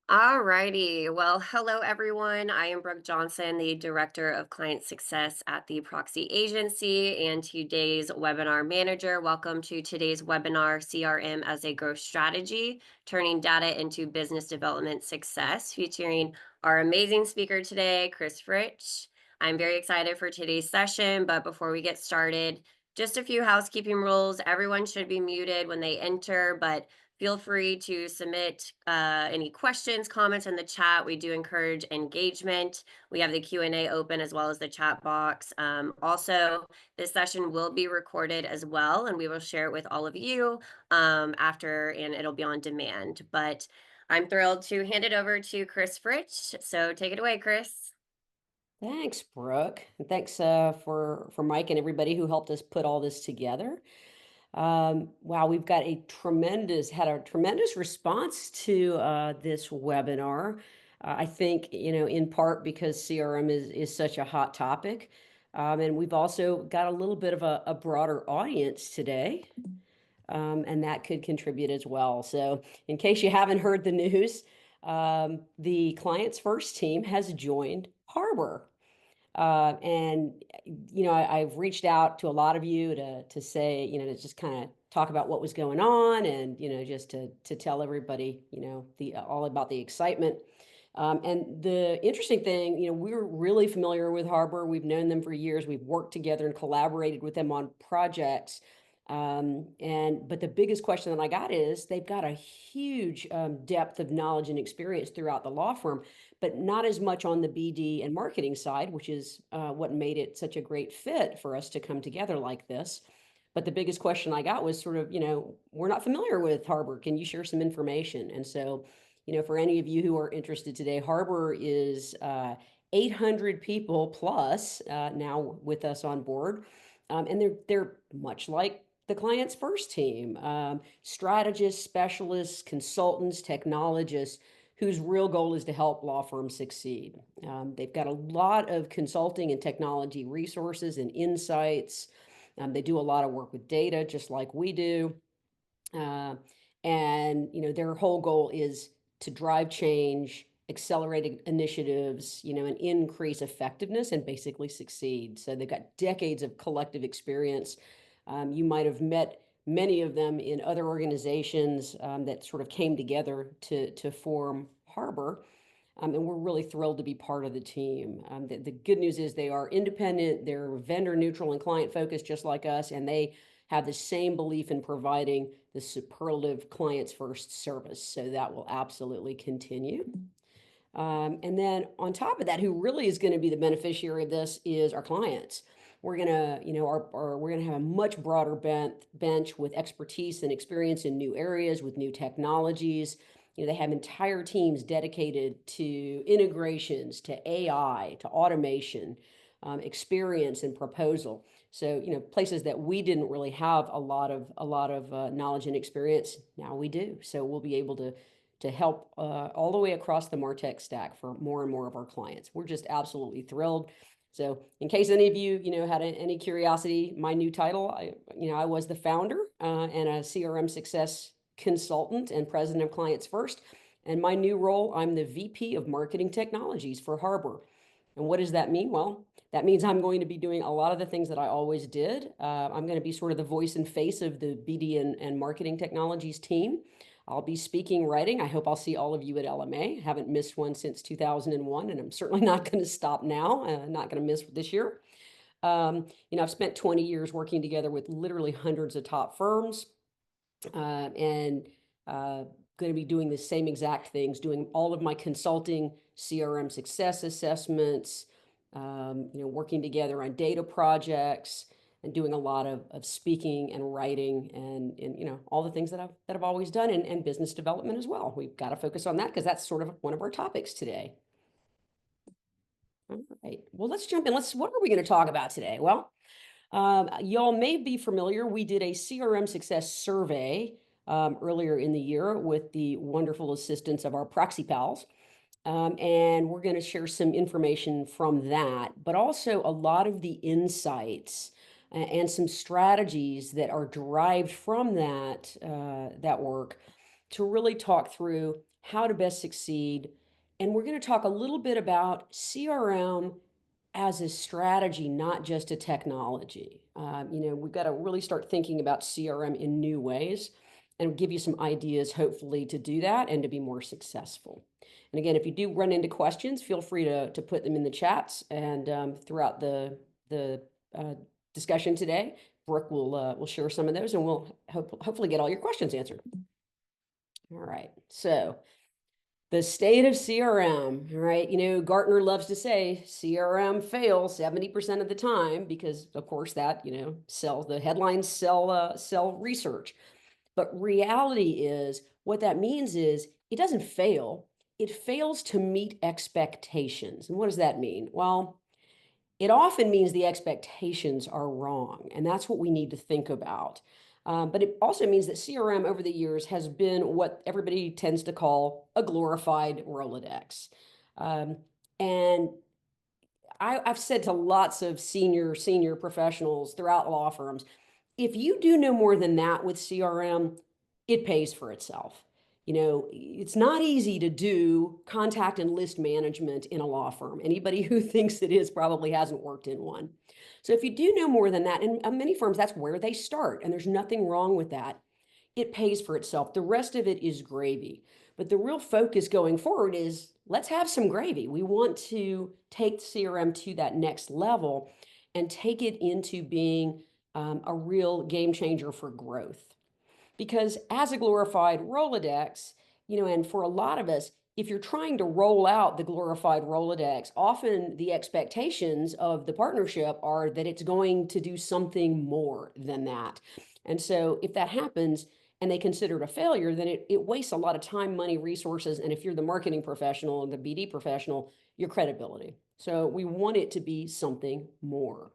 Alrighty. Well, hello everyone. I am Brooke Johnson, the Director of Client Success at the Proxy Agency and today's webinar manager. Welcome to today's webinar, CRM as a Growth Strategy, Turning Data into Business Development Success, featuring our amazing speaker today, Chris Fritsch. I'm very excited for today's session, but before we get started, just a few housekeeping rules. Everyone should be muted when they enter, but feel free to submit any questions, comments in the chat. We do encourage engagement. We have the Q&A open as well as the chat box. Also, this session will be recorded as well, and we will share it with all of you after, and it'll be on demand. But I'm thrilled to hand it over to Chris Fritsch. So take it away, Chris. Thanks, Brooke. And thanks for Mike and everybody who helped us put all this together. Wow, we've got had a tremendous response to this webinar. I think, in part because CRM is such a hot topic. And we've also got a little bit of a broader audience today. And that could contribute as well. So in case you haven't heard the news, the Clients First team has joined Harbor. And I've reached out to a lot of you to say, to just kind of talk about what was going on, and just to tell everybody, all about the excitement. And the interesting thing, we're really familiar with Harbor. We've known them for years. We've worked together and collaborated with them on projects. But the biggest question that I got is they've got a huge depth of knowledge and experience throughout the law firm, but not as much on the BD and marketing side, which is what made it such a great fit for us to come together like this. But the biggest question I got was sort of, we're not familiar with Harbor. Can you share some information? And so, for any of you who are interested today, Harbor is 800 people plus now with us on board. And they're much like the Clients First team, strategists, specialists, consultants, technologists, whose real goal is to help law firms succeed. They've got a lot of consulting and technology resources and insights. They do a lot of work with data, just like we do. And their whole goal is to drive change, accelerate initiatives, and increase effectiveness and basically succeed. So they've got decades of collective experience. You might have met many of them in other organizations that sort of came together to form Harbor. And we're really thrilled to be part of the team. The good news is they are independent, they're vendor neutral and client focused just like us, and they have the same belief in providing the superlative clients first service. So that will absolutely continue. And then on top of that, who really is going to be the beneficiary of this is our clients. We're going to, we're going to have a much broader bench with expertise and experience in new areas with new technologies. They have entire teams dedicated to integrations, to AI, to automation, experience and proposal. So, places that we didn't really have a lot of knowledge and experience, now we do. So we'll be able to help all the way across the MarTech stack for more and more of our clients. We're just absolutely thrilled. So in case any of you, had any curiosity, my new title, I was the founder and a CRM success consultant and president of Clients First. And my new role, I'm the VP of Marketing Technologies for Harbor. And what does that mean? Well, that means I'm going to be doing a lot of the things that I always did. I'm going to be sort of the voice and face of the BD and Marketing Technologies team. I'll be speaking, writing. I hope I'll see all of you at LMA. Haven't missed one since 2001, and I'm certainly not going to stop now. Not going to miss this year. I've spent 20 years working together with literally hundreds of top firms, and going to be doing the same exact things, doing all of my consulting, CRM success assessments, working together on data projects, and doing a lot of speaking and writing and all the things that I've always done, and business development as well. We've got to focus on that because that's sort of one of our topics today. All right. Well, let's jump in. What are we going to talk about today? Well, y'all may be familiar. We did a CRM success survey earlier in the year with the wonderful assistance of our proxy pals. And we're going to share some information from that, but also a lot of the insights and some strategies that are derived from that work to really talk through how to best succeed. And we're going to talk a little bit about CRM as a strategy, not just a technology. We've got to really start thinking about CRM in new ways and give you some ideas, hopefully, to do that and to be more successful. And again, if you do run into questions, feel free to put them in the chats and throughout the uh, discussion today. Brooke will share some of those, and we'll hopefully get all your questions answered. All right, so the state of CRM, right? Gartner loves to say CRM fails 70% of the time because, of course, that the headlines sell research. But reality is what that means is it doesn't fail. It fails to meet expectations. And what does that mean? Well, it often means the expectations are wrong, and that's what we need to think about. But it also means that CRM over the years has been what everybody tends to call a glorified Rolodex. Um, and I've said to lots of senior professionals throughout law firms, if you do no more than that with CRM, it pays for itself. It's not easy to do contact and list management in a law firm. Anybody who thinks it is probably hasn't worked in one. So if you do no more than that, and many firms, that's where they start, and there's nothing wrong with that. It pays for itself. The rest of it is gravy. But the real focus going forward is let's have some gravy. We want to take CRM to that next level and take it into being a real game changer for growth. Because as a glorified Rolodex, and for a lot of us, if you're trying to roll out the glorified Rolodex, often the expectations of the partnership are that it's going to do something more than that. And so if that happens and they consider it a failure, then it wastes a lot of time, money, resources. And if you're the marketing professional and the BD professional, your credibility. So we want it to be something more.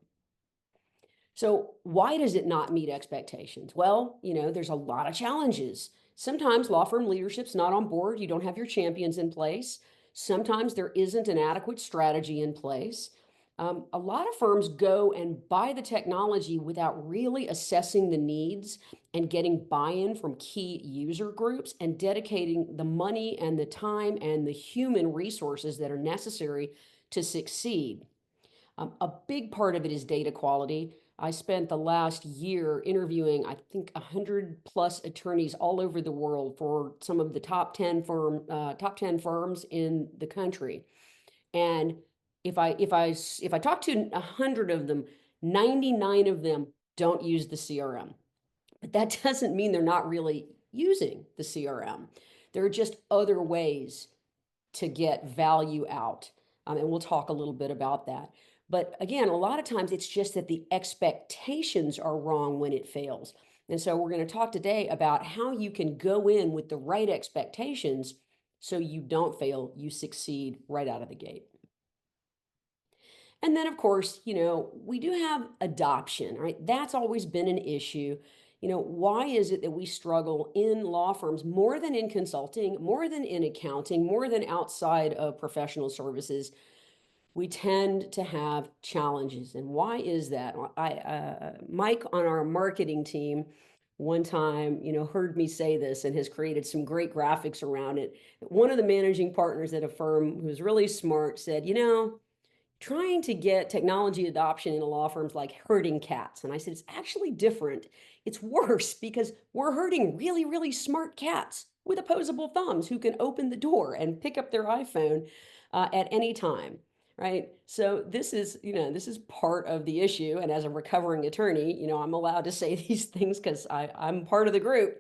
So why does it not meet expectations? Well, there's a lot of challenges. Sometimes law firm leadership's not on board. You don't have your champions in place. Sometimes there isn't an adequate strategy in place. A lot of firms go and buy the technology without really assessing the needs and getting buy-in from key user groups and dedicating the money and the time and the human resources that are necessary to succeed. A big part of it is data quality. I spent the last year interviewing, I think, 100 plus attorneys all over the world for some of the top 10 firms in the country. And if I talk to 100 of them, 99 of them don't use the CRM. But that doesn't mean they're not really using the CRM. There are just other ways to get value out. And we'll talk a little bit about that. But again, a lot of times it's just that the expectations are wrong when it fails. And so we're going to talk today about how you can go in with the right expectations so you don't fail, you succeed right out of the gate. And then, of course, we do have adoption, right? That's always been an issue. Why is it that we struggle in law firms more than in consulting, more than in accounting, more than outside of professional services? We tend to have challenges. And why is that? Mike on our marketing team one time, heard me say this and has created some great graphics around it. One of the managing partners at a firm who's really smart said, trying to get technology adoption in law firms like herding cats. And I said, it's actually different. It's worse because we're herding really, really smart cats with opposable thumbs who can open the door and pick up their iPhone at any time. Right. So this is part of the issue. And as a recovering attorney, I'm allowed to say these things because I'm part of the group.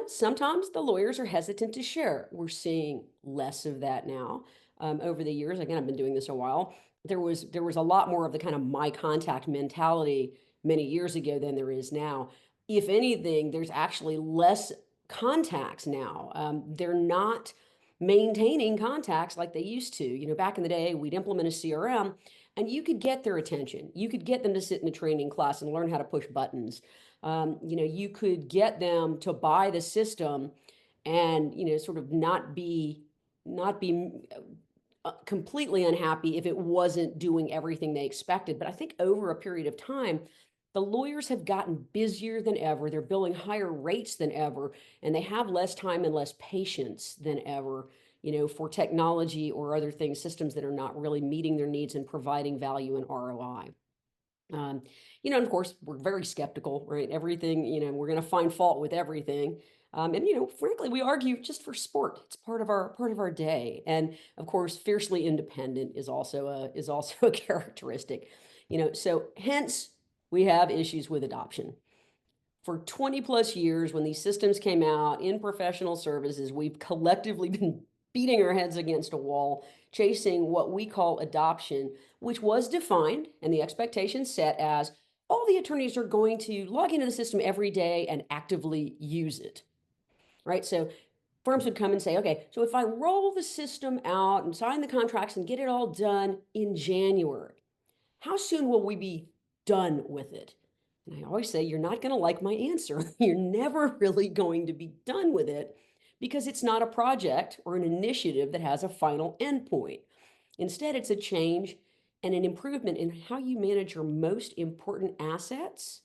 Sometimes the lawyers are hesitant to share. We're seeing less of that now over the years. Again, I've been doing this a while. There was a lot more of the kind of my contact mentality many years ago than there is now. If anything, there's actually less contacts now. They're not maintaining contacts like they used to. Back in the day, we'd implement a CRM and you could get their attention. You could get them to sit in a training class and learn how to push buttons. You could get them to buy the system and, sort of not be completely unhappy if it wasn't doing everything they expected. But I think over a period of time, The lawyers have gotten busier than ever. They're billing higher rates than ever, and they have less time and less patience than ever, for technology or other things, systems that are not really meeting their needs and providing value and ROI. Um, and of course, we're very skeptical, right? Everything, we're going to find fault with everything. And frankly, we argue just for sport. It's part of our day. And of course, fiercely independent is also a characteristic. So hence we have issues with adoption. For 20 plus years, when these systems came out in professional services, we've collectively been beating our heads against a wall, chasing what we call adoption, which was defined and the expectation set as all the attorneys are going to log into the system every day and actively use it, right? So firms would come and say, okay, so if I roll the system out and sign the contracts and get it all done in January, how soon will we be done with it? And I always say, you're not going to like my answer. You're never really going to be done with it because it's not a project or an initiative that has a final endpoint. Instead, it's a change and an improvement in how you manage your most important assets,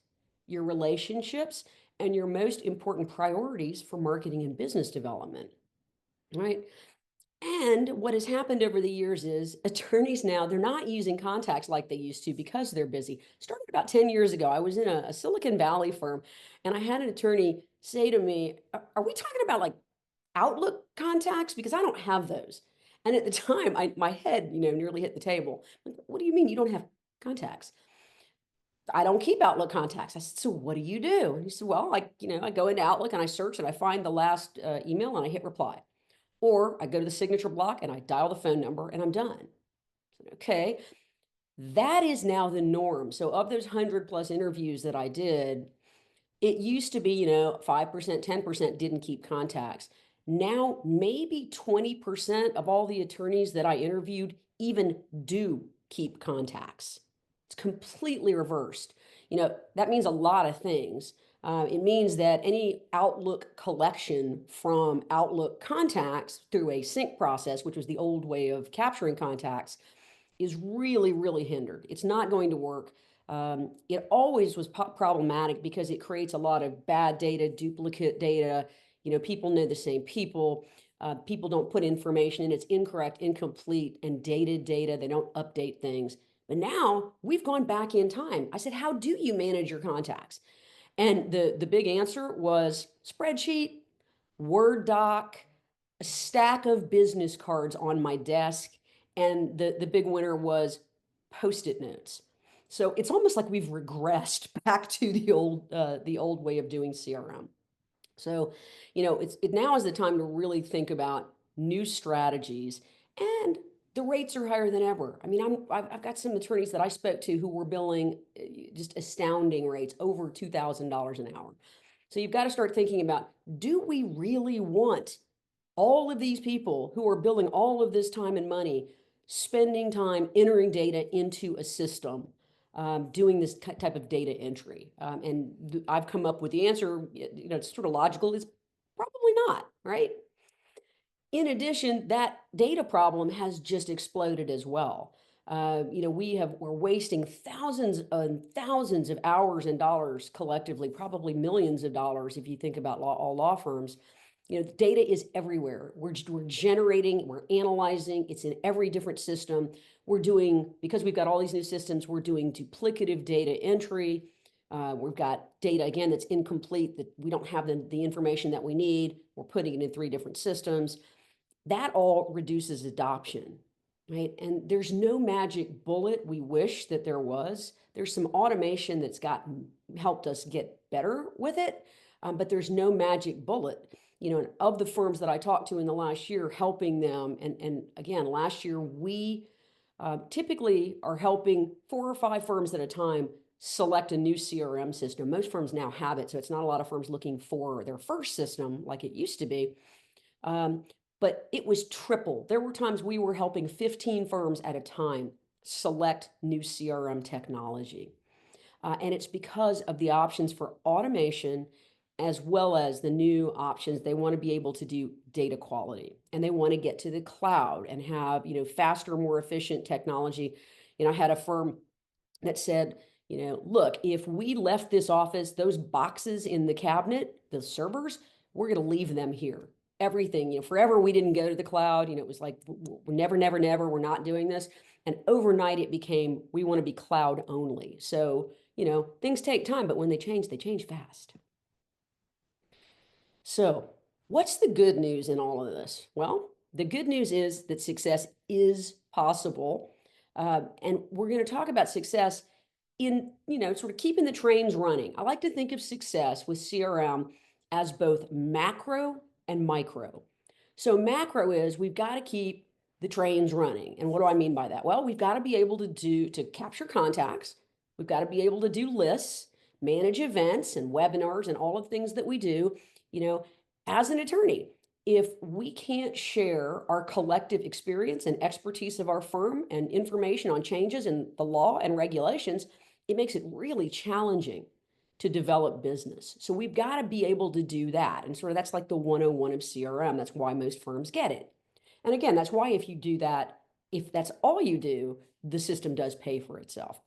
your relationships, and your most important priorities for marketing and business development, right? And what has happened over the years is attorneys now, they're not using contacts like they used to because they're busy. Started about 10 years ago. I was in a Silicon Valley firm and I had an attorney say to me, Are we talking about like Outlook contacts? Because I don't have those. And at the time, my head, nearly hit the table. Like, what do you mean you don't have contacts? I don't keep Outlook contacts. I said, so what do you do? And he said, well, I go into Outlook and I search and I find the last email and I hit reply. Or I go to the signature block and I dial the phone number and I'm done. Okay, that is now the norm. So of those 100 plus interviews that I did, it used to be, 5%, 10% didn't keep contacts. Now, maybe 20% of all the attorneys that I interviewed even do keep contacts. It's completely reversed. That means a lot of things. It means that any Outlook collection from Outlook contacts through a sync process, which was the old way of capturing contacts, is really, really hindered. It's not going to work. It always was problematic because it creates a lot of bad data, duplicate data. People know the same people. People don't put information in. It's incorrect, incomplete, and dated data. They don't update things. But now we've gone back in time. I said, how do you manage your contacts? And the big answer was spreadsheet, Word doc, a stack of business cards on my desk, and the big winner was Post-it notes. So it's almost like we've regressed back to the old way of doing CRM. So, it now is the time to really think about new strategies, and the rates are higher than ever. I mean, I've got some attorneys that I spoke to who were billing just astounding rates, over $2,000 an hour. So you've got to start thinking about, do we really want all of these people who are billing all of this time and money, spending time entering data into a system, doing this type of data entry? And I've come up with the answer, it's sort of logical, is probably not, right? In addition, that data problem has just exploded as well. We're wasting thousands and thousands of hours and dollars collectively, probably millions of dollars if you think about all law firms. Data is everywhere. We're generating, we're analyzing, it's in every different system. Because we've got all these new systems, we're doing duplicative data entry. We've got data, again, that's incomplete, that we don't have the information that we need. We're putting it in 3 different systems. That all reduces adoption, right? And there's no magic bullet. We wish that there was. There's some automation that's helped us get better with it, but there's no magic bullet. Of the firms that I talked to in the last year, helping them, and again, last year we typically are helping 4 or 5 firms at a time select a new CRM system. Most firms now have it, so it's not a lot of firms looking for their first system like it used to be. But it was triple. There were times we were helping 15 firms at a time select new CRM technology. And it's because of the options for automation as well as the new options. They want to be able to do data quality, and they want to get to the cloud and have, faster, more efficient technology. I had a firm that said, Look, if we left this office, those boxes in the cabinet, the servers, we're going to leave them here. Everything, forever we didn't go to the cloud. It was like, never, never, never, we're not doing this. And overnight it became, we want to be cloud only. So, things take time, but when they change fast. So, what's the good news in all of this? Well, the good news is that success is possible. And we're going to talk about success in, sort of keeping the trains running. I like to think of success with CRM as both macro and micro. So macro is we've got to keep the trains running. And what do I mean by that? Well, we've got to be able to capture contacts. We've got to be able to do lists, manage events and webinars and all of the things that we do, as an attorney. If we can't share our collective experience and expertise of our firm and information on changes in the law and regulations, it makes it really challenging to develop business. So we've got to be able to do that. And sort of that's like the 101 of CRM. That's why most firms get it. And again, that's why if you do that, if that's all you do, the system does pay for itself.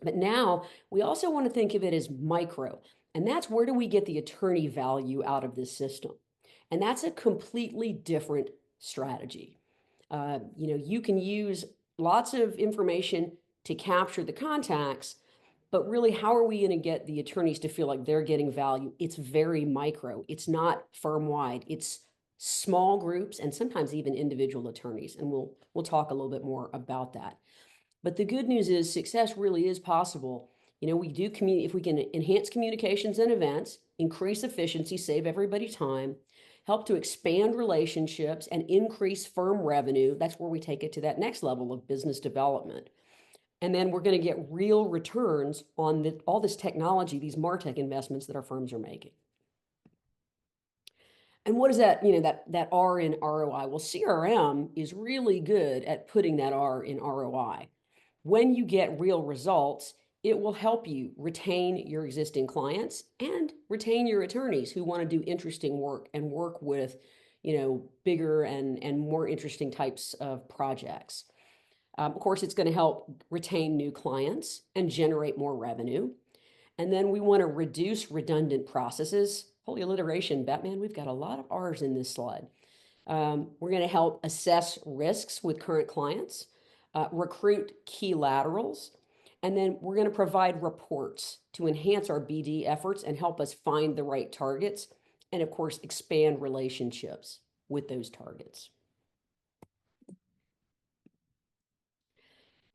But now we also want to think of it as micro. And that's where do we get the attorney value out of this system? And that's a completely different strategy. You can use lots of information to capture the contacts, but really, how are we going to get the attorneys to feel like they're getting value? It's very micro. It's not firm-wide. It's small groups and sometimes even individual attorneys. And we'll talk a little bit more about that. But the good news is success really is possible. We do if we can enhance communications and events, increase efficiency, save everybody time, help to expand relationships and increase firm revenue. That's where we take it to that next level of business development. And then we're going to get real returns on all this technology, these MarTech investments that our firms are making. And what is that, that R in ROI? Well, CRM is really good at putting that R in ROI. When you get real results, it will help you retain your existing clients and retain your attorneys who want to do interesting work and work with, bigger and more interesting types of projects. Of course, it's going to help retain new clients and generate more revenue. And then we want to reduce redundant processes. Holy alliteration, Batman, we've got a lot of R's in this slide. We're going to help assess risks with current clients, recruit key laterals, and then we're going to provide reports to enhance our BD efforts and help us find the right targets, and of course, expand relationships with those targets.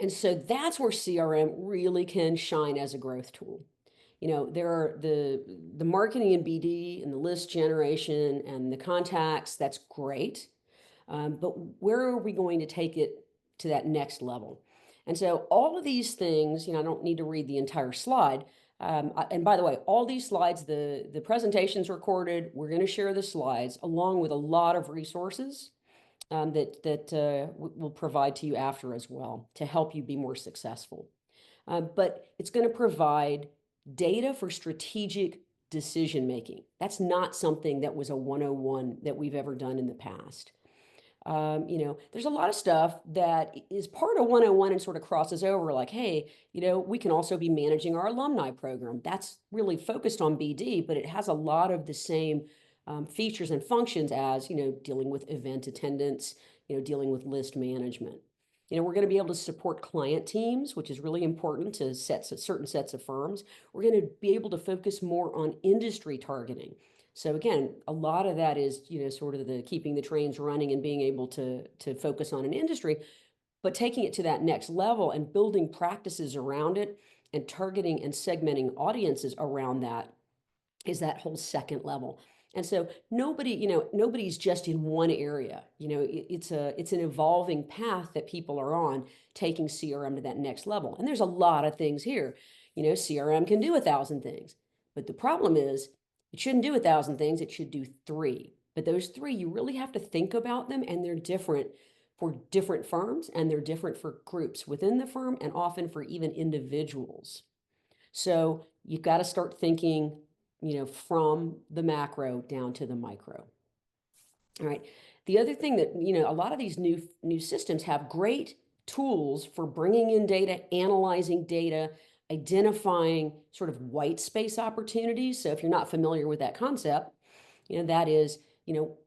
And so that's where CRM really can shine as a growth tool. There are the marketing and BD and the list generation and the contacts, that's great. But where are we going to take it to that next level? And so all of these things, I don't need to read the entire slide. And by the way, all these slides, the presentation's recorded. We're going to share the slides along with a lot of resources that we'll provide to you after as well to help you be more successful. But it's going to provide data for strategic decision making. That's not something that was a 101 that we've ever done in the past. There's a lot of stuff that is part of 101 and sort of crosses over like, hey, we can also be managing our alumni program. That's really focused on BD, but it has a lot of the same features and functions as, dealing with event attendance, dealing with list management. We're going to be able to support client teams, which is really important to certain sets of firms. We're going to be able to focus more on industry targeting. So again, a lot of that is, sort of the keeping the trains running and being able to focus on an industry, but taking it to that next level and building practices around it and targeting and segmenting audiences around that is that whole second level. And so nobody's just in one area. It's an evolving path that people are on, taking CRM to that next level. And there's a lot of things here. CRM can do 1,000 things, but the problem is it shouldn't do 1,000 things. It should do 3. But those 3, you really have to think about them, and they're different for different firms, and they're different for groups within the firm, and often for even individuals. So you've got to start thinking from the macro down to the micro. All right. The other thing that, a lot of these new systems have great tools for bringing in data, analyzing data, identifying sort of white space opportunities. So if you're not familiar with that concept, that is, you know,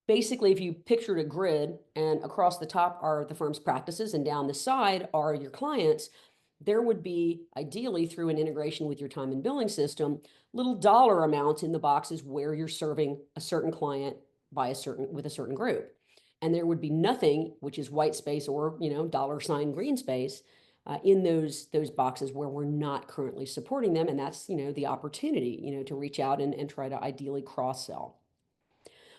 basically, if you pictured a grid and across the top are the firm's practices and down the side are your clients, there would be, ideally through an integration with your time and billing system, little dollar amounts in the boxes where you're serving a certain client with a certain group. And there would be nothing, which is white space or, dollar sign green space, in those boxes where we're not currently supporting them. And that's, the opportunity, to reach out and try to ideally cross sell.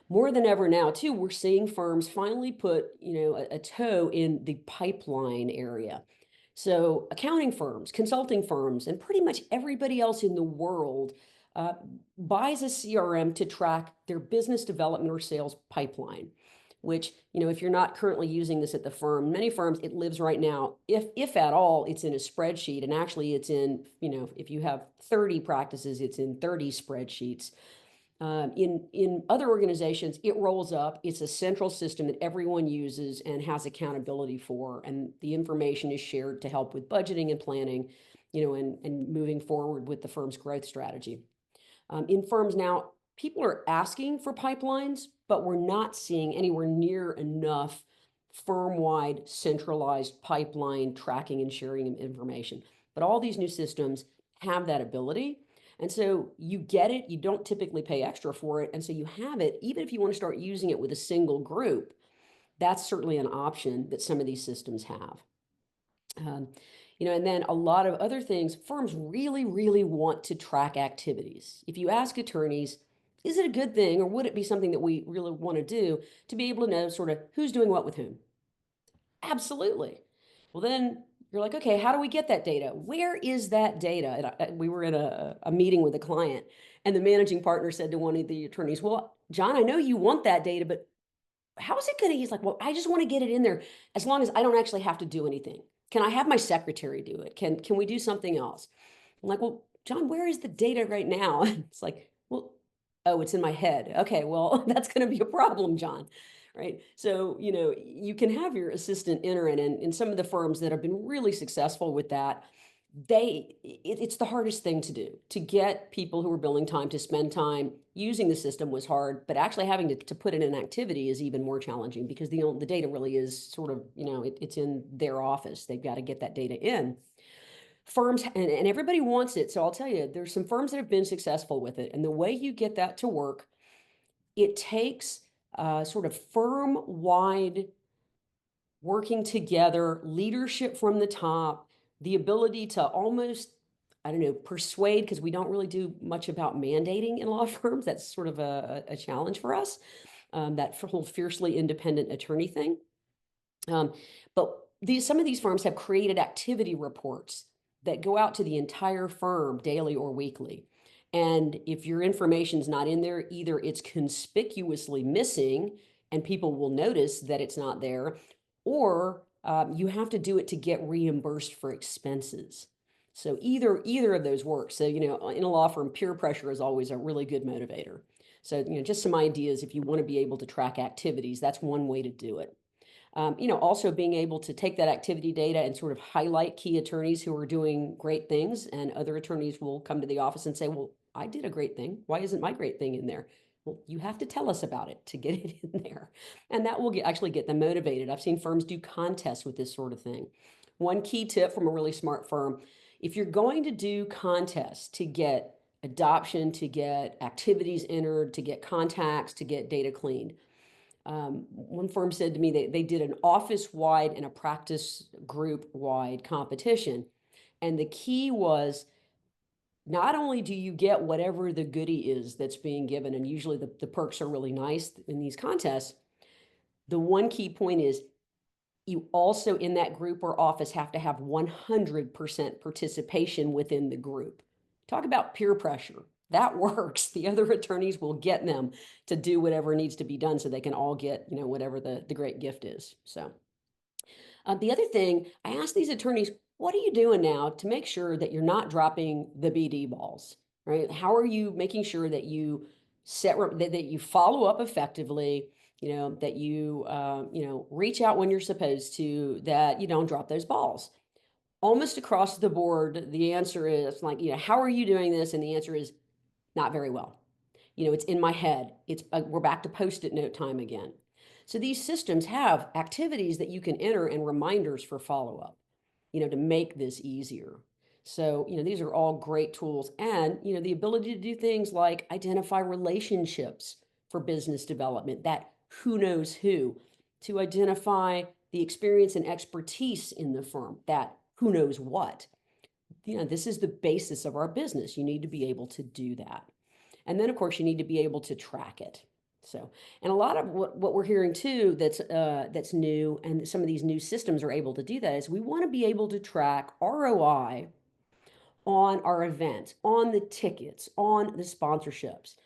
More than ever now, too, we're seeing firms finally put, a toe in the pipeline area. So accounting firms, consulting firms, and pretty much everybody else in the world uh, buys a CRM to track their business development or sales pipeline, which, if you're not currently using this at the firm, many firms, it lives right now. If at all, it's in a spreadsheet. And actually it's in, if you have 30 practices, it's in 30 spreadsheets. In other organizations, it rolls up. It's a central system that everyone uses and has accountability for, and the information is shared to help with budgeting and planning, and moving forward with the firm's growth strategy. In firms now, people are asking for pipelines, but we're not seeing anywhere near enough firm-wide centralized pipeline tracking and sharing of information. But all these new systems have that ability. And so you get it, you don't typically pay extra for it. And so you have it, even if you want to start using it with a single group, that's certainly an option that some of these systems have. Um, and then a lot of other things, firms really, really want to track activities. If you ask attorneys, is it a good thing or would it be something that we really want to do to be able to know sort of who's doing what with whom? Absolutely. Well, then you're like, okay, how do we get that data? Where is that data? And we were in a meeting with a client, and the managing partner said to one of the attorneys, well, John, I know you want that data, but how is it going to? He's like, well, I just want to get it in there as long as I don't actually have to do anything. Can I have my secretary do it? Can we do something else? I'm like, well, John, where is the data right now? It's like, well, oh, it's in my head. Okay, well, that's going to be a problem, John. Right. So, you can have your assistant enter it. And in some of the firms that have been really successful with that, it's the hardest thing to do. To get people who are billing time to spend time using the system was hard, but actually having to put in an activity is even more challenging because the data really is sort of, it's in their office. They've got to get that data in. Firms, and everybody wants it. So I'll tell you, there's some firms that have been successful with it. And the way you get that to work, it takes sort of firm-wide working together, leadership from the top, the ability to almost, I don't know, persuade, because we don't really do much about mandating in law firms. That's sort of a challenge for us, that whole fiercely independent attorney thing. But some of these firms have created activity reports that go out to the entire firm daily or weekly. And if your information is not in there, either it's conspicuously missing and people will notice that it's not there, or you have to do it to get reimbursed for expenses. So either of those works. So, in a law firm, peer pressure is always a really good motivator. So, just some ideas if you want to be able to track activities, that's one way to do it. Also being able to take that activity data and sort of highlight key attorneys who are doing great things, and other attorneys will come to the office and say, well, I did a great thing. Why isn't my great thing in there? Well, you have to tell us about it to get it in there. And that will actually get them motivated. I've seen firms do contests with this sort of thing. One key tip from a really smart firm, if you're going to do contests to get adoption, to get activities entered, to get contacts, to get data cleaned, one firm said to me they did an office-wide and a practice group-wide competition. And the key was not only do you get whatever the goodie is that's being given, and usually the perks are really nice in these contests, the one key point is you also in that group or office have to have 100% participation within the group. Talk about peer pressure. That works. The other attorneys will get them to do whatever needs to be done so they can all get, whatever the great gift is. So the other thing, I ask these attorneys, what are you doing now to make sure that you're not dropping the BD balls, right? How are you making sure that you that you follow up effectively, that you, reach out when you're supposed to, that you don't drop those balls? Almost across the board, the answer is like, how are you doing this? And the answer is not very well. It's in my head. We're back to post-it note time again. So these systems have activities that you can enter and reminders for follow-up, to make this easier. So, these are all great tools. And, the ability to do things like identify relationships for business development, that who knows who, to identify the experience and expertise in the firm, that who knows what. This is the basis of our business. You need to be able to do that. And then, of course, you need to be able to track it. So, and a lot of what we're hearing too that's new, and some of these new systems are able to do that, is we want to be able to track ROI on our events, on the tickets, on the sponsorships.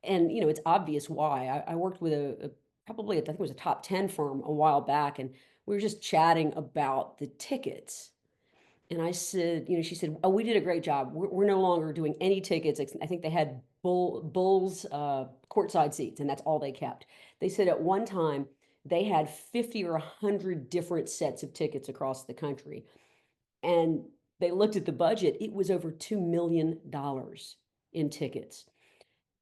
And, it's obvious why. I worked with probably, I think it was a top 10 firm a while back, and we were just chatting about the tickets. And I said, she said, "Oh, we did a great job. We're no longer doing any tickets. I think they had Bulls courtside seats, and that's all they kept." They said at one time they had 50 or 100 different sets of tickets across the country. And they looked at the budget, it was over $2 million in tickets.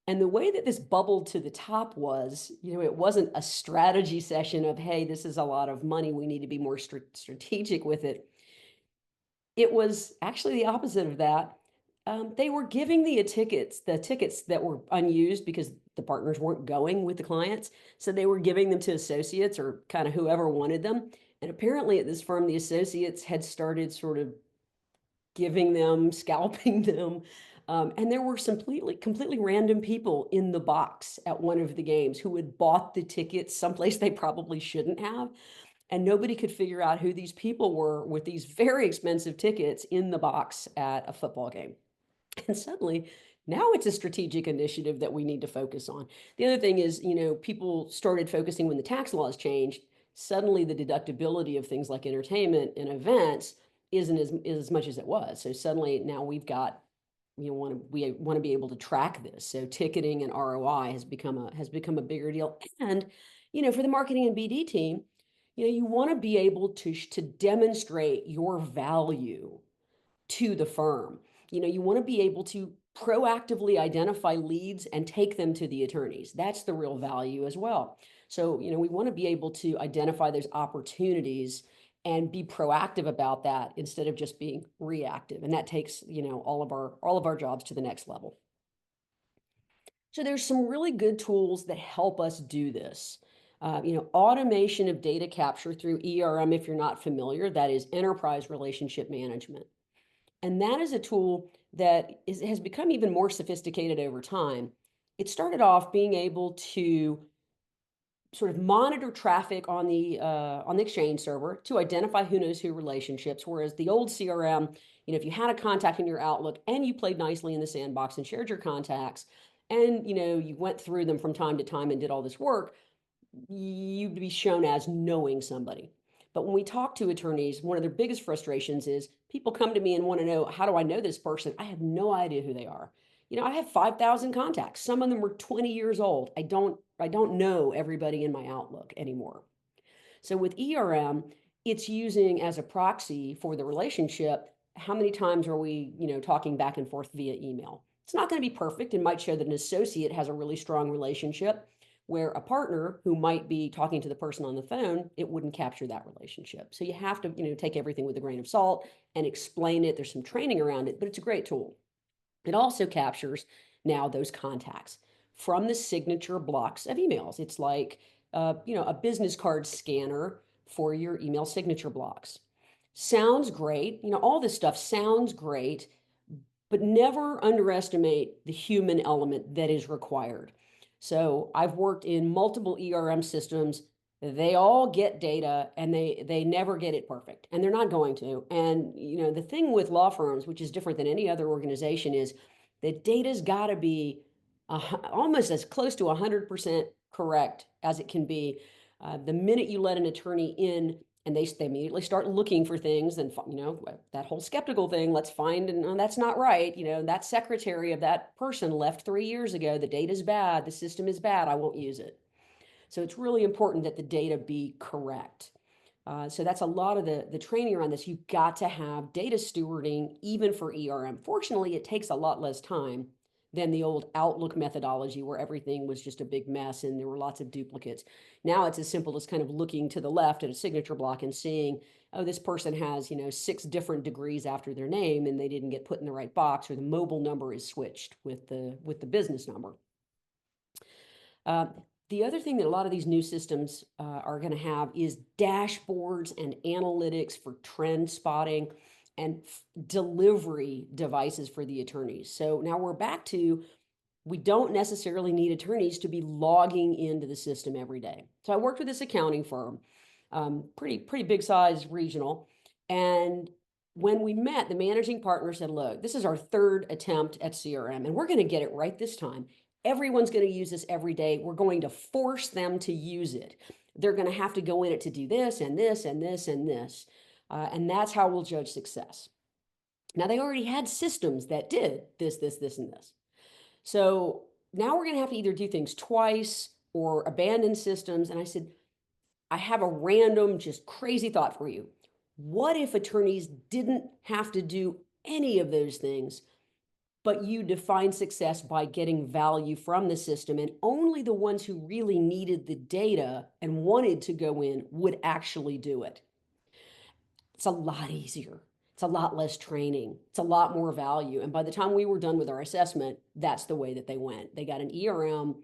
And the way that this bubbled to the top was, it wasn't a strategy session of, hey, this is a lot of money, we need to be more strategic with it. It was actually the opposite of that. They were giving the tickets that were unused because the partners weren't going with the clients. So they were giving them to associates or kind of whoever wanted them. And apparently at this firm, the associates had started sort of giving them, scalping them. And there were some completely random people in the box at one of the games who had bought the tickets someplace they probably shouldn't have. And nobody could figure out who these people were with these very expensive tickets in the box at a football game. And suddenly, now it's a strategic initiative that we need to focus on. The other thing is, people started focusing when the tax laws changed. Suddenly, the deductibility of things like entertainment and events isn't as much as it was. So suddenly, now we want to be able to track this. So ticketing and ROI has become a bigger deal. And for the marketing and BD team, you want to be able to demonstrate your value to the firm. You want to be able to proactively identify leads and take them to the attorneys. That's the real value as well. So, we want to be able to identify those opportunities and be proactive about that instead of just being reactive. And that takes, all of our jobs to the next level. So there's some really good tools that help us do this. Automation of data capture through ERM, if you're not familiar, that is enterprise relationship management. And that is a tool that has become even more sophisticated over time. It started off being able to sort of monitor traffic on the Exchange server to identify who knows who relationships, whereas the old CRM, if you had a contact in your Outlook and you played nicely in the sandbox and shared your contacts, and you went through them from time to time and did all this work, you'd be shown as knowing somebody. But when we talk to attorneys, one of their biggest frustrations is people come to me and want to know, how do I know this person? I have no idea who they are. I have 5,000 contacts. Some of them were 20 years old. I don't know everybody in my Outlook anymore. So with ERM, it's using as a proxy for the relationship. How many times are we, talking back and forth via email? It's not going to be perfect. It might show that an associate has a really strong relationship, where a partner who might be talking to the person on the phone, it wouldn't capture that relationship. So you have to, take everything with a grain of salt and explain it. There's some training around it, but it's a great tool. It also captures now those contacts from the signature blocks of emails. It's like, a business card scanner for your email signature blocks. Sounds great. All this stuff sounds great, but never underestimate the human element that is required. So I've worked in multiple ERM systems. They all get data and they never get it perfect, and they're not going to. And the thing with law firms, which is different than any other organization, is that data's got to be almost as close to 100% correct as it can be. The minute you let an attorney in and they immediately start looking for things, and that whole skeptical thing, let's find, and that's not right, that secretary of that person left 3 years ago, the data's bad, the system is bad, I won't use it. So it's really important that the data be correct. So that's a lot of the training around this. You've got to have data stewarding even for ERM. Fortunately, it takes a lot less time than the old Outlook methodology where everything was just a big mess and there were lots of duplicates. Now it's as simple as kind of looking to the left at a signature block and seeing, oh, this person has, 6 different degrees after their name and they didn't get put in the right box, or the mobile number is switched with the business number. Uh, the other thing that a lot of these new systems are going to have is dashboards and analytics for trend spotting and delivery devices for the attorneys. So now we're back to, we don't necessarily need attorneys to be logging into the system every day. So I worked with this accounting firm, pretty big size regional. And when we met, the managing partner said, look, this is our 3rd attempt at CRM and we're going to get it right this time. Everyone's going to use this every day. We're going to force them to use it. They're going to have to go in it to do this and this and this and this. And that's how we'll judge success. Now, they already had systems that did this, and this. So now we're going to have to either do things twice or abandon systems. And I said, I have a random, just crazy thought for you. What if attorneys didn't have to do any of those things, but you define success by getting value from the system, and only the ones who really needed the data and wanted to go in would actually do it? It's a lot easier. It's a lot less training. It's a lot more value. And by the time we were done with our assessment, that's the way that they went. They got an ERM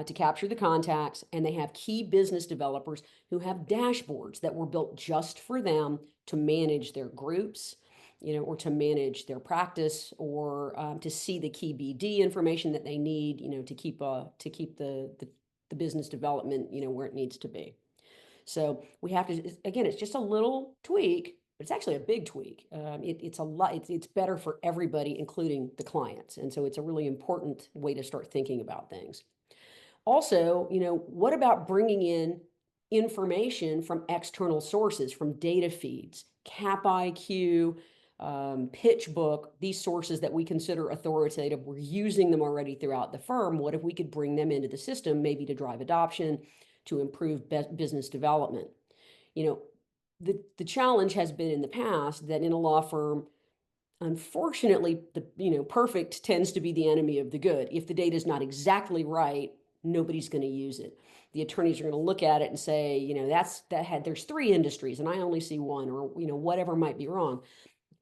to capture the contacts, and they have key business developers who have dashboards that were built just for them to manage their groups, or to manage their practice, or to see the key BD information that they need, to keep the business development, where it needs to be. So we have to, again, it's just a little tweak, but it's actually a big tweak. It's a lot, it's better for everybody, including the clients. And so it's a really important way to start thinking about things. Also, what about bringing in information from external sources, from data feeds, Cap IQ, PitchBook, these sources that we consider authoritative? We're using them already throughout the firm. What if we could bring them into the system, maybe to drive adoption, to improve business development? The challenge has been in the past that in a law firm, unfortunately, the perfect tends to be the enemy of the good. If the data is not exactly right, nobody's going to use it. The attorneys are going to look at it and say, there's 3 industries and I only see one, or whatever might be wrong.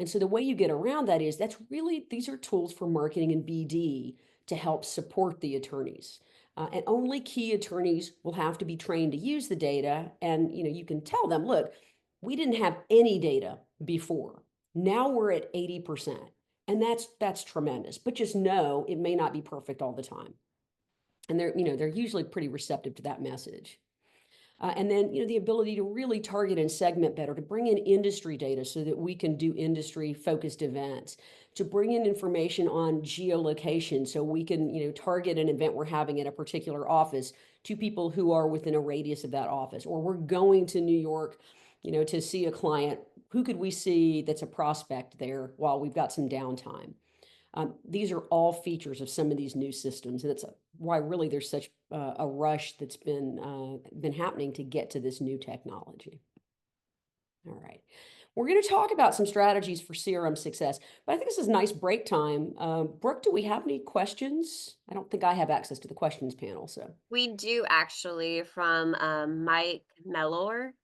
And so the way you get around that is, these are tools for marketing and BD to help support the attorneys. And only key attorneys will have to be trained to use the data. And you can tell them, look, we didn't have any data before. Now we're at 80%. And that's tremendous. But just know it may not be perfect all the time. And they're usually pretty receptive to that message. And then, the ability to really target and segment better, to bring in industry data so that we can do industry focused events, to bring in information on geolocation so we can, target an event we're having at a particular office to people who are within a radius of that office. Or we're going to New York, to see a client. Who could we see that's a prospect there while we've got some downtime? These are all features of some of these new systems, and that's why really there's such a rush that's been happening to get to this new technology. All right, we're going to talk about some strategies for CRM success, but I think this is nice break time. Brooke, do we have any questions? I don't think I have access to the questions panel, so. We do actually, from Mike Mellor.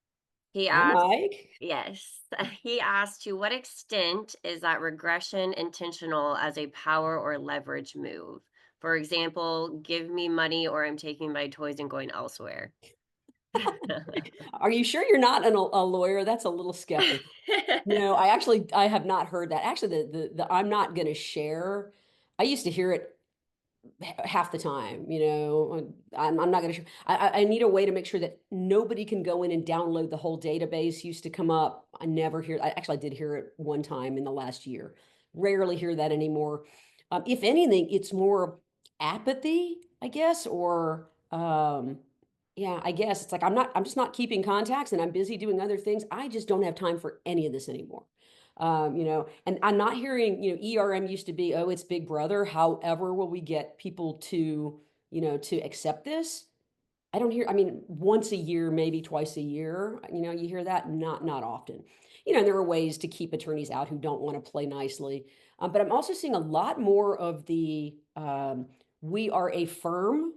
He Hi, asked, Mike. yes, he asked, to what extent is that regression intentional as a power or leverage move? For example, give me money or I'm taking my toys and going elsewhere. Are you sure you're not a lawyer? That's a little skeptical. No, I have not heard that. Actually, the I'm not going to share. I used to hear it half the time. I'm not going to. I need a way to make sure that nobody can go in and download the whole database. Used to come up. I never hear. I did hear it one time in the last year. Rarely hear that anymore. If anything, it's more apathy, I guess, or yeah, I guess it's like I'm just not keeping contacts and I'm busy doing other things. I just don't have time for any of this anymore. And I'm not hearing, ERM used to be, oh, it's Big Brother. However, will we get people to, to accept this? I don't hear, I mean, once a year, maybe twice a year, you hear that, not often. There are ways to keep attorneys out who don't want to play nicely. But I'm also seeing a lot more of the we are a firm,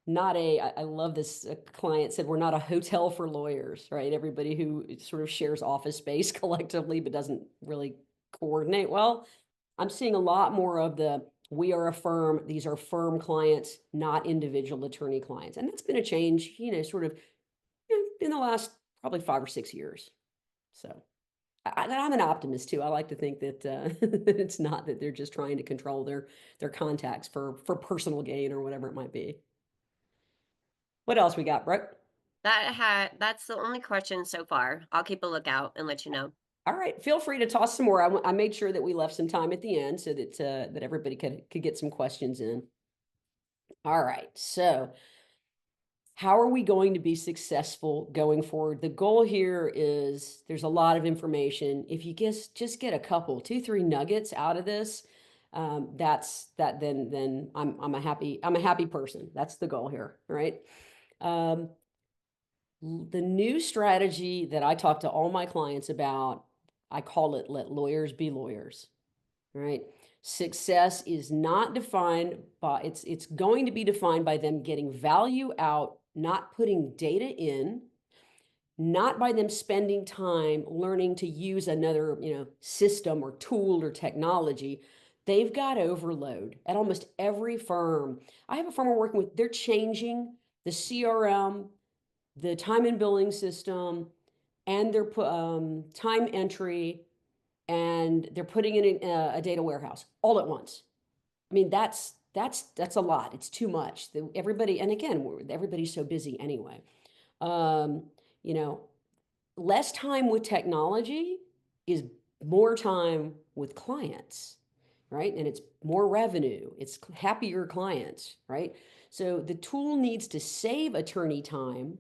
not a, I love this client said, we're not a hotel for lawyers, right? Everybody who sort of shares office space collectively, but doesn't really coordinate well. I'm seeing a lot more of the we are a firm, these are firm clients, not individual attorney clients. And that's been a change, sort of in the last probably 5 or 6 years. So I'm an optimist too. I like to think that that it's not that they're just trying to control their contacts for personal gain or whatever it might be. What else we got, Brooke? That's the only question so far. I'll keep a lookout and let you know. All right, feel free to toss some more. I made sure that we left some time at the end so that everybody could get some questions in. All right, so how are we going to be successful going forward? The goal here is there's a lot of information. If you just get a couple, two, three nuggets out of this, then I'm a happy person. That's the goal here, right? Um, the new strategy that I talk to all my clients about, I call it let lawyers be lawyers, right? Success is not defined by it's going to be defined by them getting value out, not putting data in, not by them spending time learning to use another, system or tool or technology. They've got overload at almost every firm. I have a firm we're working with, they're changing the CRM, the time and billing system, and their time entry, and they're putting in a data warehouse all at once. I mean, that's a lot. It's too much. Everybody, and again, everybody's so busy anyway. Um, you know, less time with technology is more time with clients, right? And it's more revenue. It's happier clients, right? So the tool needs to save attorney time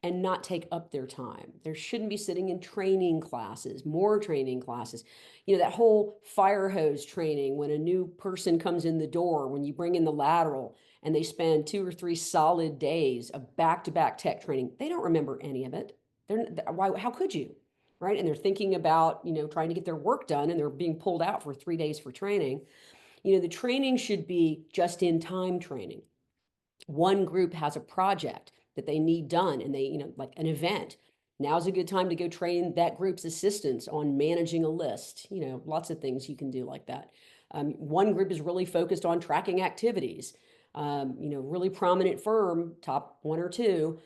and not take up their time. There shouldn't be sitting in training classes, more training classes. That whole fire hose training when a new person comes in the door, when you bring in the lateral and they spend 2 or 3 solid days of back-to-back tech training. They don't remember any of it. Why, how could you? Right? And they're thinking about, trying to get their work done and they're being pulled out for 3 days for training. The training should be just in time training. One group has a project that they need done and they, like an event. Now's a good time to go train that group's assistants on managing a list. Lots of things you can do like that. One group is really focused on tracking activities. Really prominent firm, top 1 or 2,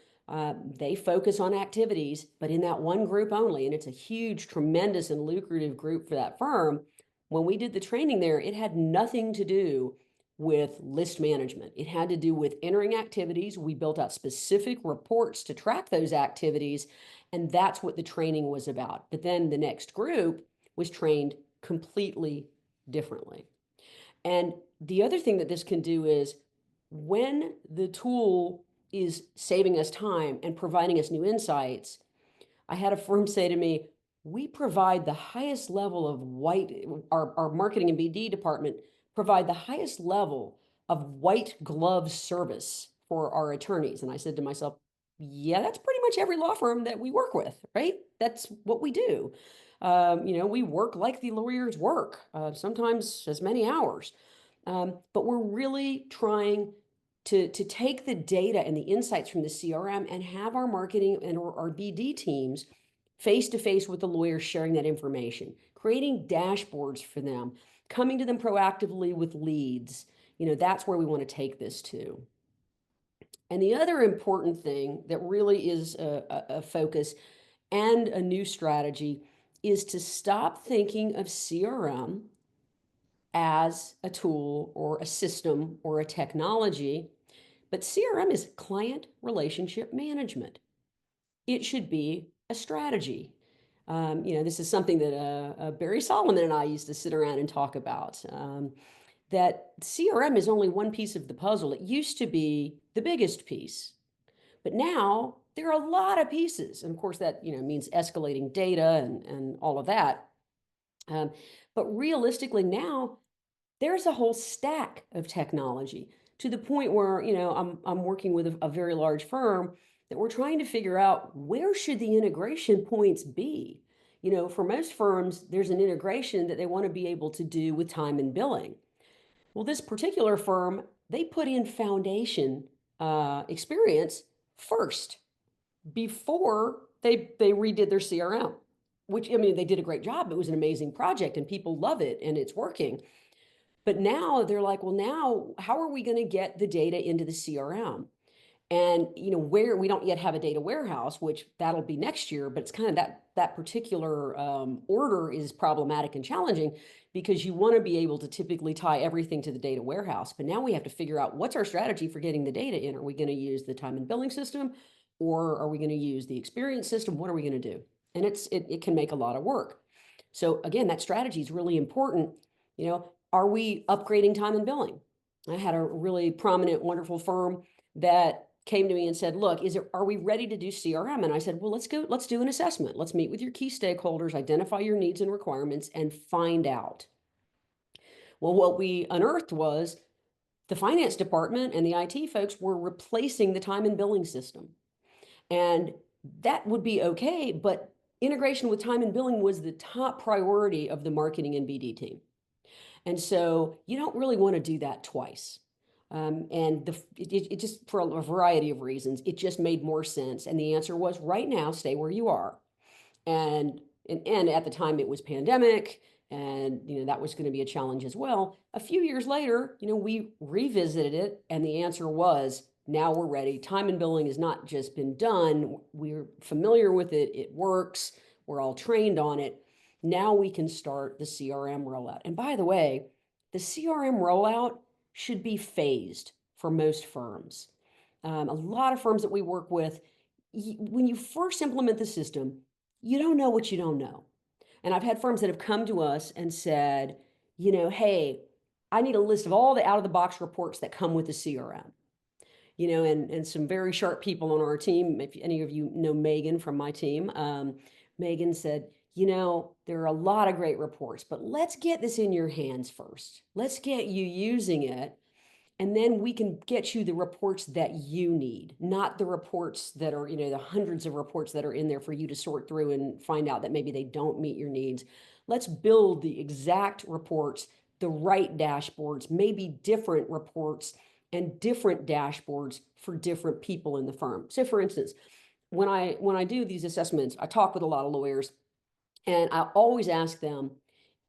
they focus on activities, but in that one group only. And it's a huge, tremendous, and lucrative group for that firm. When we did the training there, it had nothing to do with list management. It had to do with entering activities. We built out specific reports to track those activities, and that's what the training was about. But then the next group was trained completely differently. And the other thing that this can do is when the tool is saving us time and providing us new insights, I had a firm say to me, we provide the highest level of our marketing and BD department provide the highest level of white glove service for our attorneys. And I said to myself, yeah, that's pretty much every law firm that we work with, right? That's what we do. We work like the lawyers work, sometimes as many hours. But we're really trying to take the data and the insights from the CRM and have our marketing and our BD teams face to face with the lawyers sharing that information, creating dashboards for them, coming to them proactively with leads. That's where we want to take this to. And the other important thing that really is a focus and a new strategy is to stop thinking of CRM as a tool or a system or a technology, but CRM is client relationship management. It should be a strategy. This is something that Barry Solomon and I used to sit around and talk about. That CRM is only one piece of the puzzle. It used to be the biggest piece, but now there are a lot of pieces. And of course, that means escalating data and all of that. But realistically, now there's a whole stack of technology. to the point where, I'm working with a very large firm that we're trying to figure out where should the integration points be. For most firms, there's an integration that they want to be able to do with time and billing. Well, this particular firm, they put in foundation experience first before they redid their CRM, which, I mean, they did a great job. It was an amazing project and people love it and it's working. But now they're like, well, now how are we going to get the data into the CRM? And where we don't yet have a data warehouse, which that'll be next year, but it's kind of that particular order is problematic and challenging because you want to be able to typically tie everything to the data warehouse. But now we have to figure out what's our strategy for getting the data in. Are we going to use the time and billing system, or are we going to use the experience system? What are we going to do? And it can make a lot of work. So again, that strategy is really important. Are we upgrading time and billing? I had a really prominent, wonderful firm that came to me and said, look, are we ready to do CRM? And I said, well, let's do an assessment. Let's meet with your key stakeholders, identify your needs and requirements, and find out. Well, what we unearthed was the finance department and the IT folks were replacing the time and billing system. And that would be okay, but integration with time and billing was the top priority of the marketing and BD team. And so you don't really want to do that twice. And it just, for a variety of reasons, it just made more sense. And the answer was right now, stay where you are. And at the time it was pandemic, and that was going to be a challenge as well. A few years later, we revisited it, and the answer was now we're ready. Time and billing has not just been done. We're familiar with it. It works. We're all trained on it. Now we can start the CRM rollout. And by the way, the CRM rollout should be phased for most firms. A lot of firms that we work with, when you first implement the system, you don't know what you don't know. And I've had firms that have come to us and said, hey, I need a list of all the out-of-the-box reports that come with the CRM. And some very sharp people on our team, if any of you know Megan from my team, Megan said, there are a lot of great reports, but let's get this in your hands first. Let's get you using it. And then we can get you the reports that you need, not the reports that are, the hundreds of reports that are in there for you to sort through and find out that maybe they don't meet your needs. Let's build the exact reports, the right dashboards, maybe different reports and different dashboards for different people in the firm. So for instance, when I do these assessments, I talk with a lot of lawyers, and I always ask them,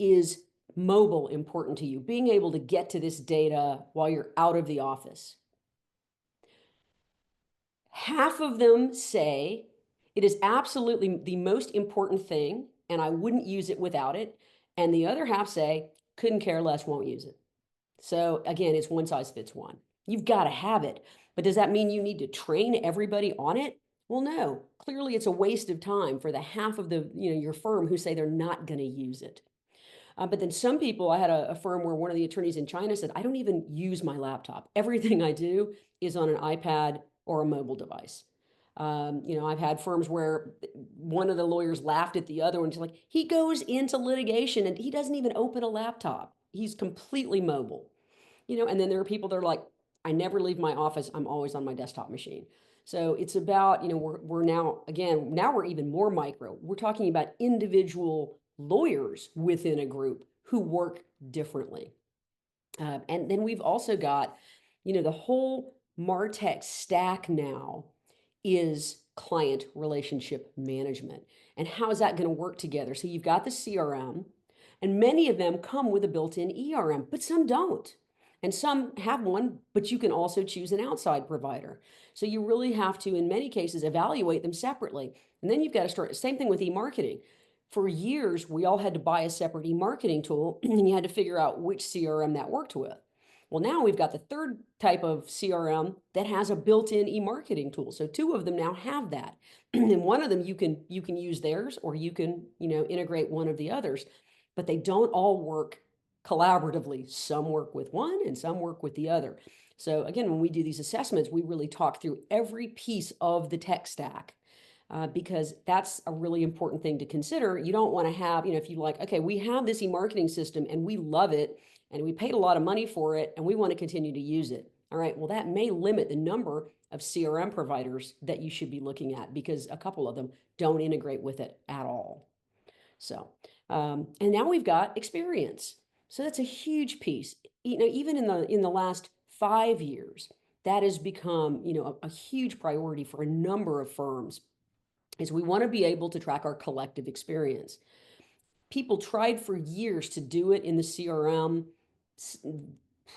is mobile important to you? Being able to get to this data while you're out of the office. Half of them say it is absolutely the most important thing, and I wouldn't use it without it. And the other half say, couldn't care less, won't use it. So again, it's one size fits one. You've got to have it. But does that mean you need to train everybody on it? Well, no. Clearly, it's a waste of time for the half of your firm who say they're not going to use it. But then some people, I had a firm where one of the attorneys in China said, I don't even use my laptop. Everything I do is on an iPad or a mobile device. I've had firms where one of the lawyers laughed at the other one. She's like, he goes into litigation and he doesn't even open a laptop. He's completely mobile. And then there are people that are like, I never leave my office. I'm always on my desktop machine. So it's about, we're now we're even more micro. We're talking about individual lawyers within a group who work differently. And then we've also got, the whole MarTech stack now is client relationship management. And how is that going to work together? So you've got the CRM, and many of them come with a built-in ERM, but some don't. And some have one, but you can also choose an outside provider. So you really have to, in many cases, evaluate them separately. And then you've got to start, same thing with e-marketing. For years, we all had to buy a separate e-marketing tool, and you had to figure out which CRM that worked with. Well, now we've got the third type of CRM that has a built-in e-marketing tool. So two of them now have that. And one of them you can use theirs, or you can, integrate one of the others, but they don't all work collaboratively. Some work with one and some work with the other. So again, when we do these assessments, we really talk through every piece of the tech stack. Because that's a really important thing to consider. You don't want to have, if you like, okay, we have this e-marketing system and we love it and we paid a lot of money for it and we want to continue to use it. All right, well, that may limit the number of CRM providers that you should be looking at because a couple of them don't integrate with it at all. So, and now we've got experience. So that's a huge piece. Even in the last 5 years, that has become, a huge priority for a number of firms. Is we want to be able to track our collective experience. People tried for years to do it in the CRM,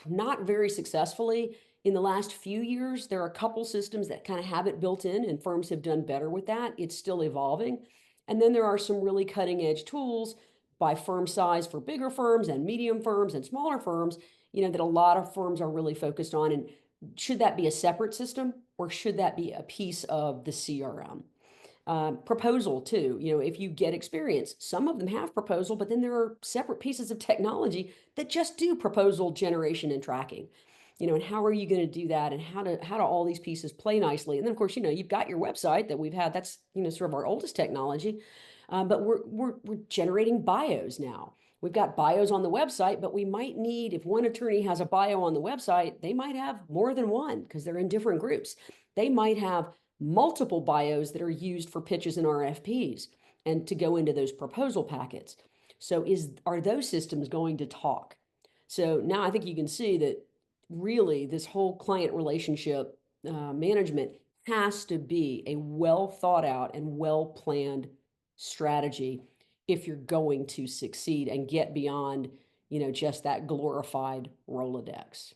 not very successfully. In the last few years, there are a couple systems that kind of have it built in, and firms have done better with that. It's still evolving. And then there are some really cutting edge tools by firm size for bigger firms and medium firms and smaller firms, that a lot of firms are really focused on. And should that be a separate system or should that be a piece of the CRM? Proposal too, if you get experience, some of them have proposal, but then there are separate pieces of technology that just do proposal generation and tracking. And how are you going to do that, and how do all these pieces play nicely? And then of course, you've got your website that we've had. That's sort of our oldest technology, but we're generating bios now. We've got bios on the website, but we might need, if one attorney has a bio on the website, they might have more than one because they're in different groups. They might have multiple bios that are used for pitches and RFPs and to go into those proposal packets. So are those systems going to talk? So now I think you can see that really this whole client relationship management has to be a well thought out and well planned strategy if you're going to succeed and get beyond, just that glorified Rolodex.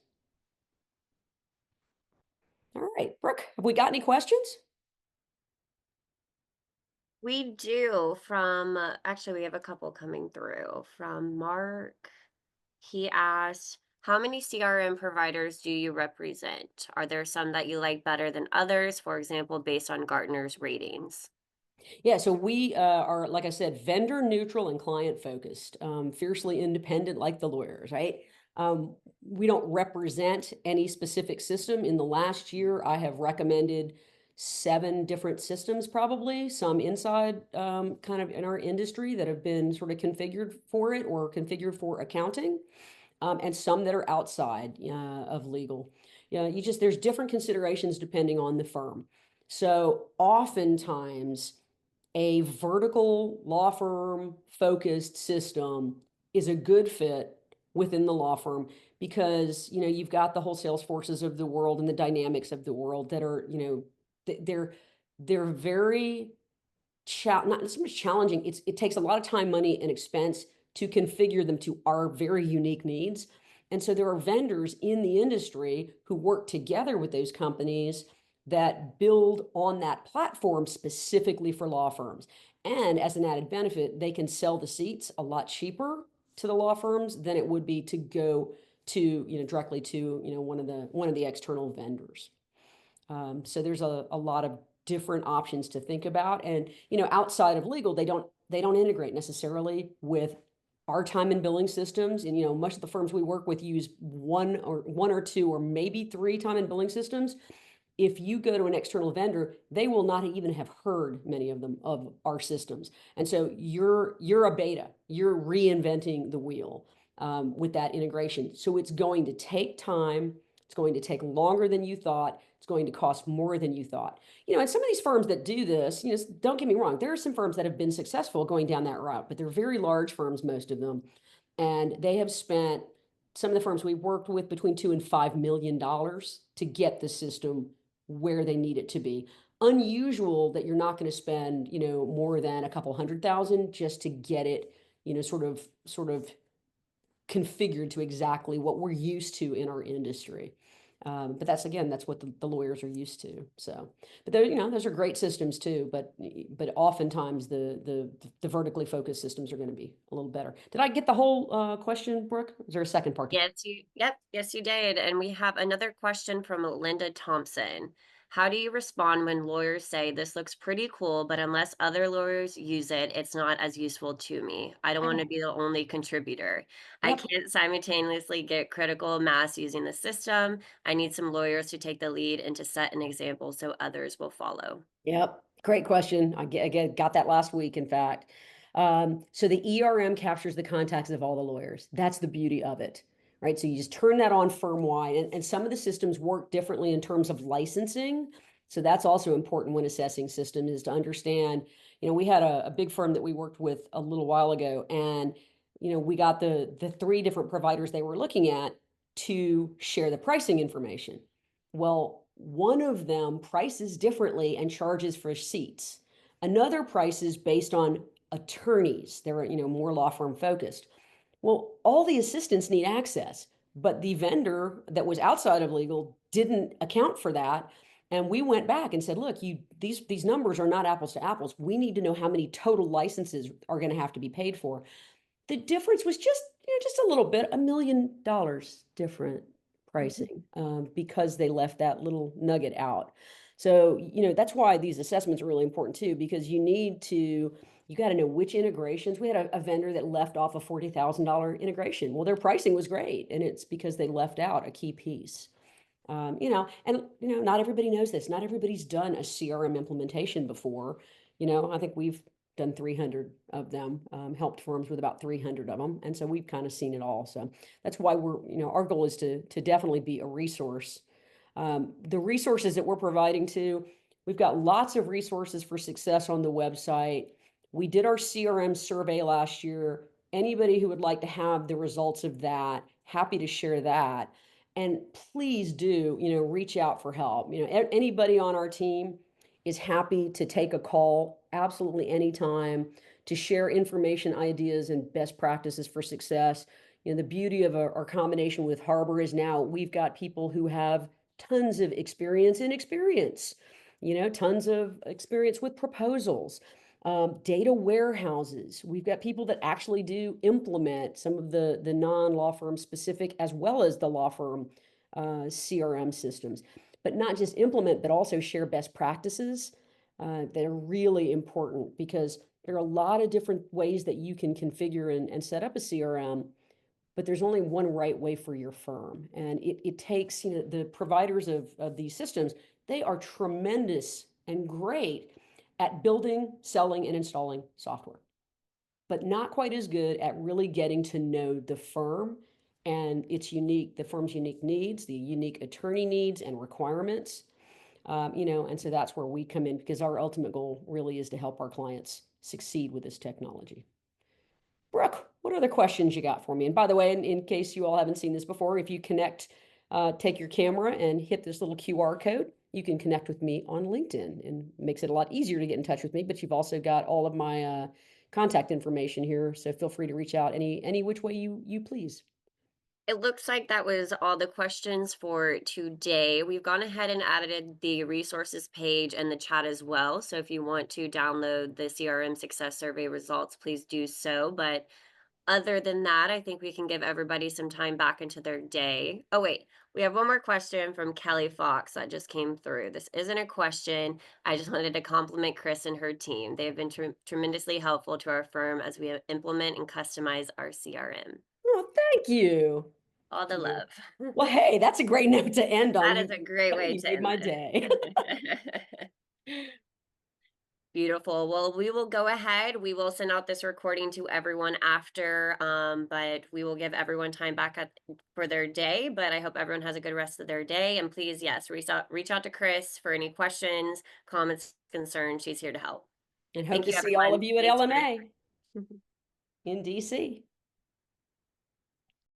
All right, Brooke, have we got any questions? We do from actually we have a couple coming through from Mark. He asked, "How many CRM providers do you represent? Are there some that you like better than others, for example, based on Gartner's ratings?" Yeah, so we are, like I said, vendor neutral and client focused, fiercely independent, like the lawyers, right? We don't represent any specific system. In the last year, I have recommended 7 different systems, probably some inside kind of in our industry that have been sort of configured for it or configured for accounting, and some that are outside of legal. There's different considerations depending on the firm. So oftentimes, a vertical law firm focused system is a good fit within the law firm because you've got the whole Salesforces of the world and the dynamics of the world that are they're very not so much challenging. It takes a lot of time, money, and expense to configure them to our very unique needs. And so there are vendors in the industry who work together with those companies that build on that platform specifically for law firms. And as an added benefit, they can sell the seats a lot cheaper to the law firms than it would be to go to, directly to, one of the external vendors. So there's a lot of different options to think about. And, outside of legal, they don't integrate necessarily with our time and billing systems. And, most of the firms we work with use one or two or maybe 3 time and billing systems. If you go to an external vendor, they will not even have heard, many of them, of our systems. And so you're a beta, you're reinventing the wheel with that integration. So it's going to take time. It's going to take longer than you thought. It's going to cost more than you thought. And some of these firms that do this, don't get me wrong, there are some firms that have been successful going down that route, but they're very large firms, most of them. And they have spent, some of the firms we worked with, between $2 and $5 million to get the system where they need it to be. Unusual that you're not going to spend, more than a couple $100,000 just to get it, sort of configured to exactly what we're used to in our industry. But that's what the lawyers are used to. So, but those are great systems too. But oftentimes the vertically focused systems are going to be a little better. Did I get the whole question, Brooke? Is there a second part? Yes, you did. And we have another question from Linda Thompson. "How do you respond when lawyers say this looks pretty cool, but unless other lawyers use it, it's not as useful to me? I don't want to Oh, be the only contributor. I yep. can't simultaneously get critical mass using the system. I need some lawyers to take the lead and to set an example so others will follow." Yep. Great question. Got that last week, in fact. So the ERM captures the contacts of all the lawyers. That's the beauty of it. right? So you just turn that on firm-wide, and some of the systems work differently in terms of licensing. So that's also important when assessing systems, is to understand, we had a big firm that we worked with a little while ago, and we got the three different providers they were looking at to share the pricing information. Well, one of them prices differently and charges for seats. Another prices based on attorneys. They're, more law firm focused. Well, all the assistants need access, but the vendor that was outside of legal didn't account for that. And we went back and said, look, these numbers are not apples to apples. We need to know how many total licenses are going to have to be paid for. The difference was just a little bit, $1 million different pricing, because they left that little nugget out. So, that's why these assessments are really important too, because you got to know which integrations. We had a vendor that left off a $40,000 integration. Well, their pricing was great, and it's because they left out a key piece. Not everybody knows this. Not everybody's done a CRM implementation before. I think we've done 300 of them, helped firms with about 300 of them. And so we've kind of seen it all. So that's why our goal is to definitely be a resource. The resources that we're providing we've got lots of resources for success on the website. We did our CRM survey last year. Anybody who would like to have the results of that, happy to share that. And please do, reach out for help. Anybody on our team is happy to take a call absolutely anytime to share information, ideas, and best practices for success. The beauty of our combination with Harbor is now we've got people who have tons of experience in experience, tons of experience with proposals, data warehouses. We've got people that actually do implement some of the non-law firm specific as well as the law firm CRM systems, but not just implement, but also share best practices that are really important, because there are a lot of different ways that you can configure and set up a CRM, but there's only one right way for your firm. And it takes, the providers of these systems, they are tremendous and great at building, selling, and installing software, but not quite as good at really getting to know the firm and the firm's unique needs, the unique attorney needs and requirements. And so that's where we come in, because our ultimate goal really is to help our clients succeed with this technology. Brooke, what other questions you got for me? And by the way, in case you all haven't seen this before, if you take your camera and hit this little QR code, you can connect with me on LinkedIn, and makes it a lot easier to get in touch with me. But you've also got all of my contact information here, so feel free to reach out any which way you please. It looks like that was all the questions for today. We've gone ahead and added the resources page and the chat as well. So if you want to download the CRM success survey results, please do so. But other than that, I think we can give everybody some time back into their day. Oh, wait, we have one more question from Kelly Fox that just came through. This isn't a question. I just wanted to compliment Chris and her team. They have been tremendously helpful to our firm as we implement and customize our CRM. Oh, thank you. All the Thank you. love. Well, hey, that's a great note to end on. That is a great way You to made end my day. it. Beautiful. Well, we will go ahead. We will send out this recording to everyone after, but we will give everyone time back for their day. But I hope everyone has a good rest of their day. And please, yes, reach out to Chris for any questions, comments, concerns. She's here to help. And hope Thank to you, see all everyone. of you at Thanks, LMA Chris. in DC.